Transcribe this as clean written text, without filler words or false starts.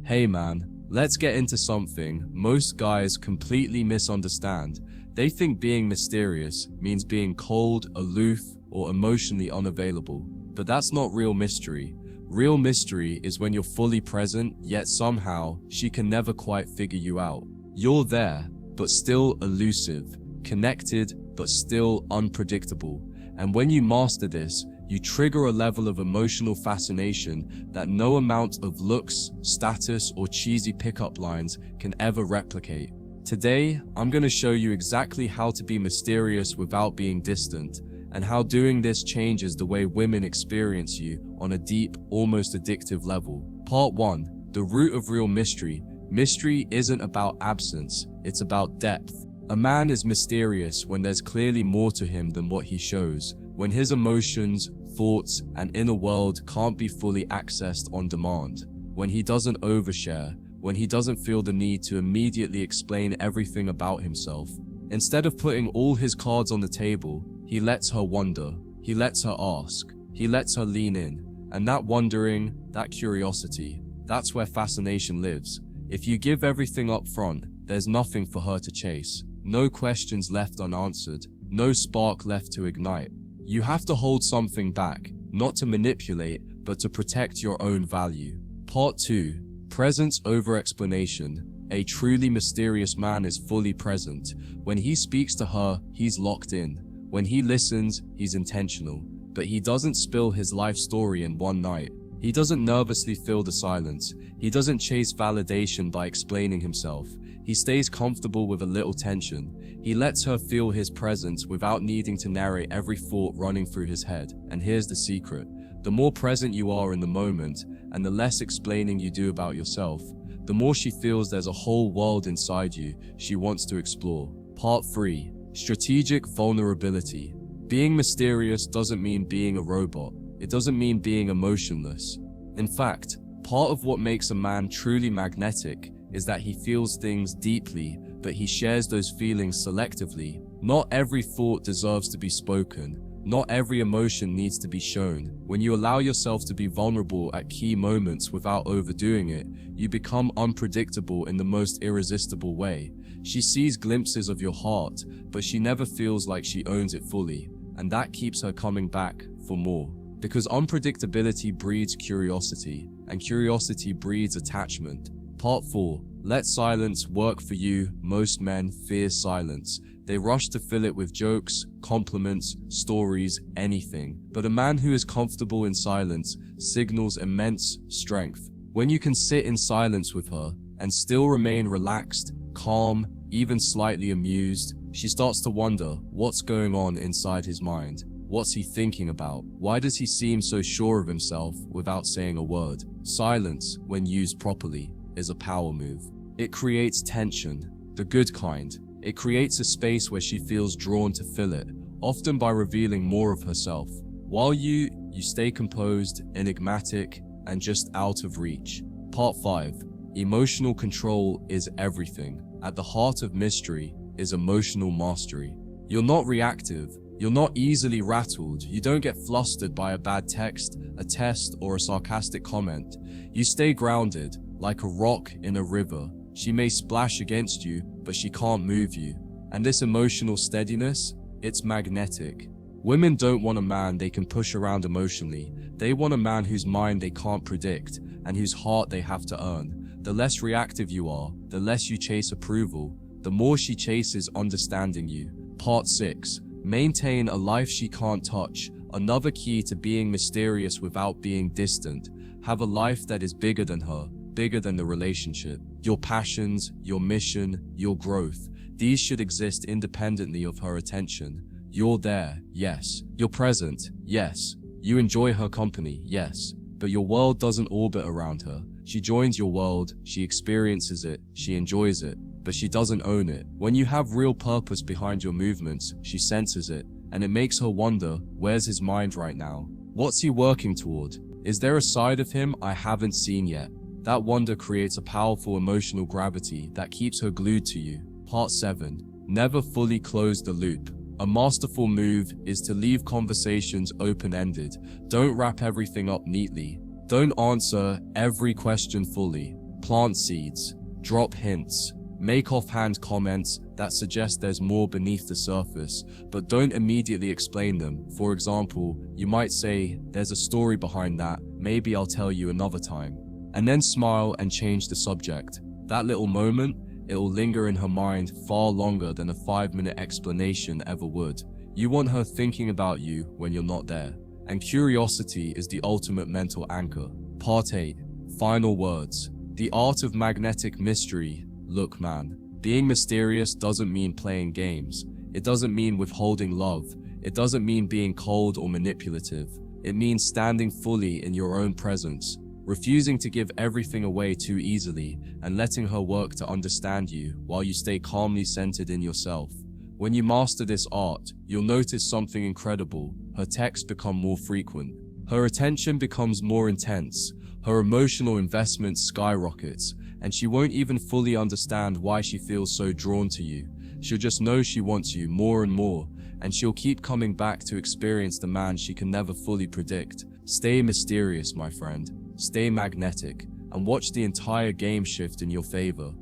Hey man, let's get into something most guys completely misunderstand. They think being mysterious means being cold, aloof, or emotionally unavailable. But that's not real mystery. Real mystery is when you're fully present, yet somehow she can never quite figure you out. You're there, but still elusive, connected, but still unpredictable. And when you master this, you trigger a level of emotional fascination that no amount of looks, status, or cheesy pickup lines can ever replicate. Today, I'm going to show you exactly how to be mysterious without being distant, and how doing this changes the way women experience you on a deep, almost addictive level. Part 1. The root of real mystery. Mystery isn't about absence, it's about depth. A man is mysterious when there's clearly more to him than what he shows, when his emotions, thoughts, and inner world can't be fully accessed on demand, when he doesn't overshare, when he doesn't feel the need to immediately explain everything about himself. Instead of putting all his cards on the table, he lets her wonder, he lets her ask, he lets her lean in, and that wondering, that curiosity, that's where fascination lives. If you give everything up front, there's nothing for her to chase, no questions left unanswered, no spark left to ignite. You have to hold something back, not to manipulate, but to protect your own value. Part 2. Presence over explanation. A truly mysterious man is fully present. When he speaks to her, he's locked in. When he listens, he's intentional. But he doesn't spill his life story in one night. He doesn't nervously fill the silence. He doesn't chase validation by explaining himself. He stays comfortable with a little tension. He lets her feel his presence without needing to narrate every thought running through his head. And here's the secret. The more present you are in the moment, and the less explaining you do about yourself, the more she feels there's a whole world inside you she wants to explore. Part 3. Strategic vulnerability. Being mysterious doesn't mean being a robot. It doesn't mean being emotionless. In fact, part of what makes a man truly magnetic is that he feels things deeply, but he shares those feelings selectively. Not every thought deserves to be spoken. Not every emotion needs to be shown. When you allow yourself to be vulnerable at key moments without overdoing it, you become unpredictable in the most irresistible way. She sees glimpses of your heart, but she never feels like she owns it fully, and that keeps her coming back for more. Because unpredictability breeds curiosity, and curiosity breeds attachment. Part 4. Let silence work for you. Most men fear silence. They rush to fill it with jokes, compliments, stories, anything. But a man who is comfortable in silence signals immense strength. When you can sit in silence with her and still remain relaxed, calm, even slightly amused, she starts to wonder what's going on inside his mind. What's he thinking about? Why does he seem so sure of himself without saying a word? Silence, when used properly, is a power move. It creates tension, the good kind. It creates a space where she feels drawn to fill it, often by revealing more of herself. While you stay composed, enigmatic, and just out of reach. Part 5. Emotional control is everything. At the heart of mystery is emotional mastery. You're not reactive. You're not easily rattled. You don't get flustered by a bad text, a test, or a sarcastic comment. You stay grounded, like a rock in a river. She may splash against you, but she can't move you. And this emotional steadiness, it's magnetic. Women don't want a man they can push around emotionally. They want a man whose mind they can't predict, and whose heart they have to earn. The less reactive you are, the less you chase approval, the more she chases understanding you. Part 6. Maintain a life she can't touch. Another key to being mysterious without being distant. Have a life that is bigger than her, bigger than the relationship. Your passions, your mission, your growth. These should exist independently of her attention. You're there, yes. You're present, yes. You enjoy her company, yes. But your world doesn't orbit around her. She joins your world, she experiences it, she enjoys it, but she doesn't own it. When you have real purpose behind your movements, she senses it, and it makes her wonder, where's his mind right now? What's he working toward? Is there a side of him I haven't seen yet? That wonder creates a powerful emotional gravity that keeps her glued to you. Part 7. Never fully close the loop. A masterful move is to leave conversations open-ended. Don't wrap everything up neatly. Don't answer every question fully. Plant seeds, drop hints, make offhand comments that suggest there's more beneath the surface, but don't immediately explain them. For example, you might say, "There's a story behind that, maybe I'll tell you another time." And then smile and change the subject. That little moment, it'll linger in her mind far longer than a 5-minute explanation ever would. You want her thinking about you when you're not there. And curiosity is the ultimate mental anchor. Part 8. Final words. The art of magnetic mystery. Look, man, being mysterious doesn't mean playing games. It doesn't mean withholding love. It doesn't mean being cold or manipulative. It means standing fully in your own presence, refusing to give everything away too easily, and letting her work to understand you while you stay calmly centered in yourself. When you master this art, you'll notice something incredible. Her texts become more frequent. Her attention becomes more intense. Her emotional investment skyrockets, and she won't even fully understand why she feels so drawn to you. She'll just know she wants you more and more, and she'll keep coming back to experience the man she can never fully predict. Stay mysterious, my friend. Stay magnetic, and watch the entire game shift in your favor.